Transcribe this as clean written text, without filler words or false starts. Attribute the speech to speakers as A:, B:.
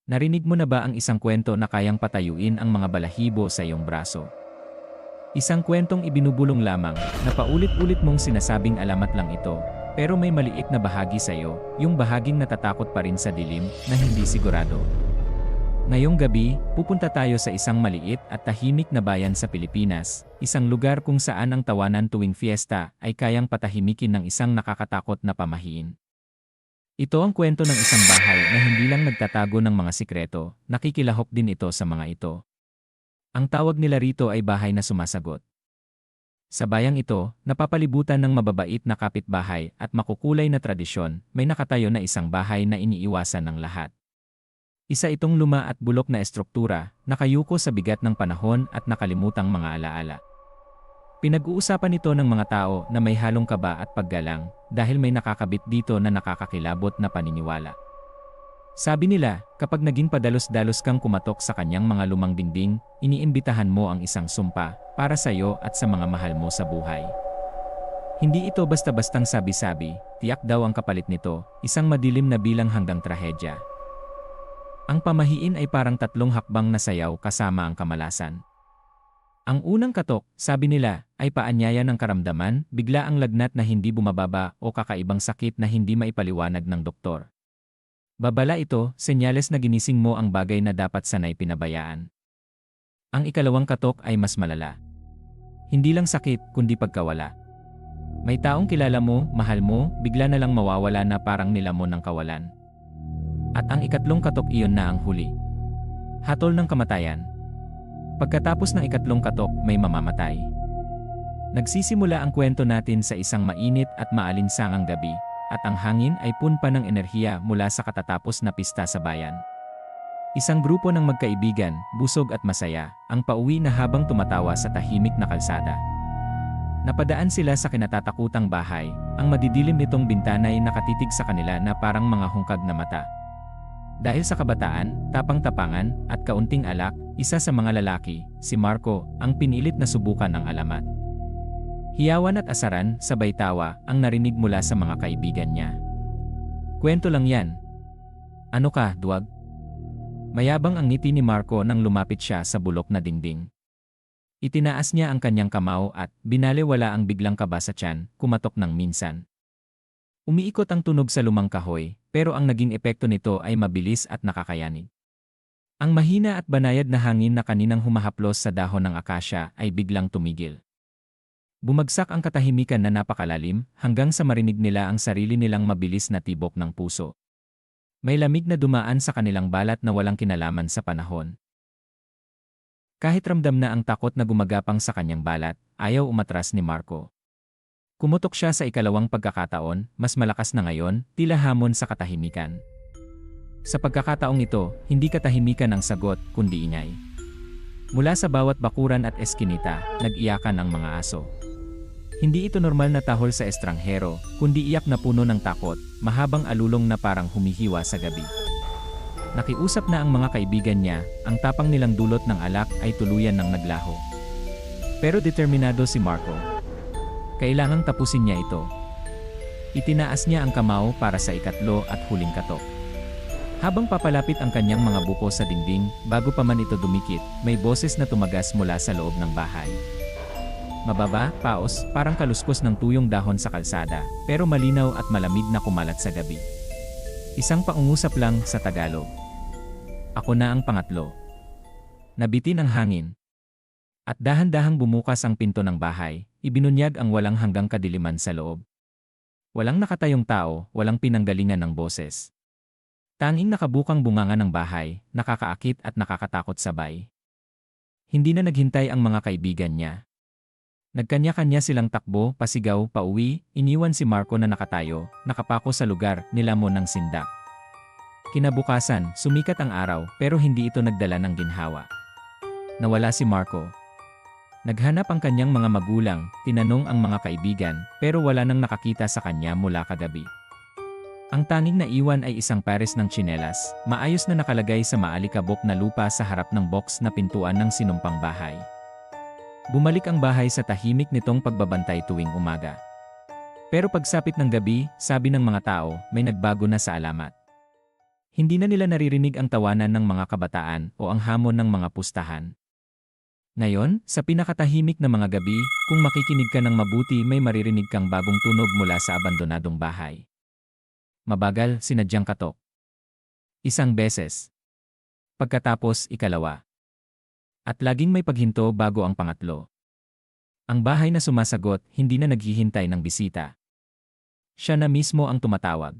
A: Narinig mo na ba ang isang kwento na kayang patayuin ang mga balahibo sa iyong braso? Isang kwentong ibinubulong lamang na paulit-ulit mong sinasabing alamat lang ito, pero may maliit na bahagi sa iyo, yung bahaging natatakot pa rin sa dilim na hindi sigurado. Ngayong gabi, pupunta tayo sa isang maliit at tahimik na bayan sa Pilipinas, isang lugar kung saan ang tawanan tuwing fiesta ay kayang patahimikin ng isang nakakatakot na pamahiin. Ito ang kwento ng isang bahay na hindi lang nagtatago ng mga sikreto, nakikilahok din ito sa mga ito. Ang tawag nila rito ay bahay na sumasagot. Sa bayang ito, napapalibutan ng mababait na kapitbahay at makukulay na tradisyon, may nakatayo na isang bahay na iniiwasan ng lahat. Isa itong luma at bulok na estruktura, nakayuko sa bigat ng panahon at nakalimutang mga alaala. Pinag-uusapan ito ng mga tao na may halong kaba at paggalang dahil may nakakabit dito na nakakakilabot na paniniwala. Sabi nila, kapag naging padalos-dalos kang kumatok sa kanyang mga lumang dingding, iniimbitahan mo ang isang sumpa para sa iyo at sa mga mahal mo sa buhay. Hindi ito basta-bastang sabi-sabi, tiyak daw ang kapalit nito, isang madilim na bilang hanggang trahedya. Ang pamahiin ay parang tatlong hakbang na sayaw kasama ang kamalasan. Ang unang katok, sabi nila, ay paanyaya ng karamdaman, bigla ang lagnat na hindi bumababa o kakaibang sakit na hindi maipaliwanag ng doktor. Babala ito, senyales na ginising mo ang bagay na dapat sanay pinabayaan. Ang ikalawang katok ay mas malala. Hindi lang sakit, kundi pagkawala. May taong kilala mo, mahal mo, bigla na lang mawawala na parang nilamon ng kawalan. At ang ikatlong katok iyon na ang huli. Hatol ng kamatayan. Pagkatapos ng ikatlong katok, may mamamatay. Nagsisimula ang kwento natin sa isang mainit at maalinsangang gabi, at ang hangin ay punpa ng enerhiya mula sa katatapos na pista sa bayan. Isang grupo ng magkaibigan, busog at masaya, ang pauwi na habang tumatawa sa tahimik na kalsada. Napadaan sila sa kinatatakutang bahay, ang madidilim nitong bintana'y nakatitig sa kanila na parang mga hungkag na mata. Dahil sa kabataan, tapang-tapangan, at kaunting alak, isa sa mga lalaki, si Marco, ang pinilit na subukan ang alamat. Hiyawan at asaran, sabay tawa, ang narinig mula sa mga kaibigan niya. Kwento lang yan. Ano ka, duwag? Mayabang ang ngiti ni Marco nang lumapit siya sa bulok na dingding. Itinaas niya ang kanyang kamao at, binalewala ang biglang kaba sa tiyan, kumatok ng minsan. Umiikot ang tunog sa lumang kahoy, pero ang naging epekto nito ay mabilis at nakakayanig. Ang mahina at banayad na hangin na kaninang humahaplos sa dahon ng akasya ay biglang tumigil. Bumagsak ang katahimikan na napakalalim hanggang sa marinig nila ang sarili nilang mabilis na tibok ng puso. May lamig na dumaan sa kanilang balat na walang kinalaman sa panahon. Kahit ramdam na ang takot na gumagapang sa kanyang balat, ayaw umatras ni Marco. Kumutok siya sa ikalawang pagkakataon, mas malakas na ngayon, tila hamon sa katahimikan. Sa pagkakataong ito, hindi katahimikan ang sagot, kundi ingay. Mula sa bawat bakuran at eskinita, nag-iyakan ang mga aso. Hindi ito normal na tahol sa estranghero, kundi iyak na puno ng takot, mahabang alulong na parang humihiwa sa gabi. Nakiusap na ang mga kaibigan niya, ang tapang nilang dulot ng alak ay tuluyan ng naglaho. Pero determinado si Marco. Kailangang tapusin niya ito. Itinaas niya ang kamao para sa ikatlo at huling katok. Habang papalapit ang kanyang mga buko sa dingding, bago pa man ito dumikit, may boses na tumagas mula sa loob ng bahay. Mababa, paos, parang kaluskos ng tuyong dahon sa kalsada, pero malinaw at malamig na kumalat sa gabi. Isang paungusap lang sa Tagalog. Ako na ang pangatlo. Nabitin ang hangin. At dahan-dahang bumukas ang pinto ng bahay, ibinunyag ang walang hanggang kadiliman sa loob. Walang nakatayong tao, walang pinanggalingan ng boses. Tanging nakabukang bunganga ng bahay, nakakaakit at nakakatakot sabay. Hindi na naghintay ang mga kaibigan niya. Nagkanya-kanya silang takbo, pasigaw, pauwi, iniwan si Marco na nakatayo, nakapako sa lugar, nilamon ng sindak. Kinabukasan, sumikat ang araw, pero hindi ito nagdala ng ginhawa. Nawala si Marco. Naghanap ang kanyang mga magulang, tinanong ang mga kaibigan, pero wala nang nakakita sa kanya mula kagabi. Ang tanging naiwan ay isang pares ng tsinelas, maayos na nakalagay sa maalikabok na lupa sa harap ng box na pintuan ng sinumpang bahay. Bumalik ang bahay sa tahimik nitong pagbabantay tuwing umaga. Pero pagsapit ng gabi, sabi ng mga tao, may nagbago na sa alamat. Hindi na nila naririnig ang tawanan ng mga kabataan o ang hamon ng mga pustahan. Ngayon, sa pinakatahimik na mga gabi, kung makikinig ka ng mabuti may maririnig kang bagong tunog mula sa abandonadong bahay. Mabagal, sinadyang katok. Isang beses. Pagkatapos, ikalawa. At laging may paghinto bago ang pangatlo. Ang bahay na sumasagot, hindi na naghihintay ng bisita. Siya na mismo ang tumatawag.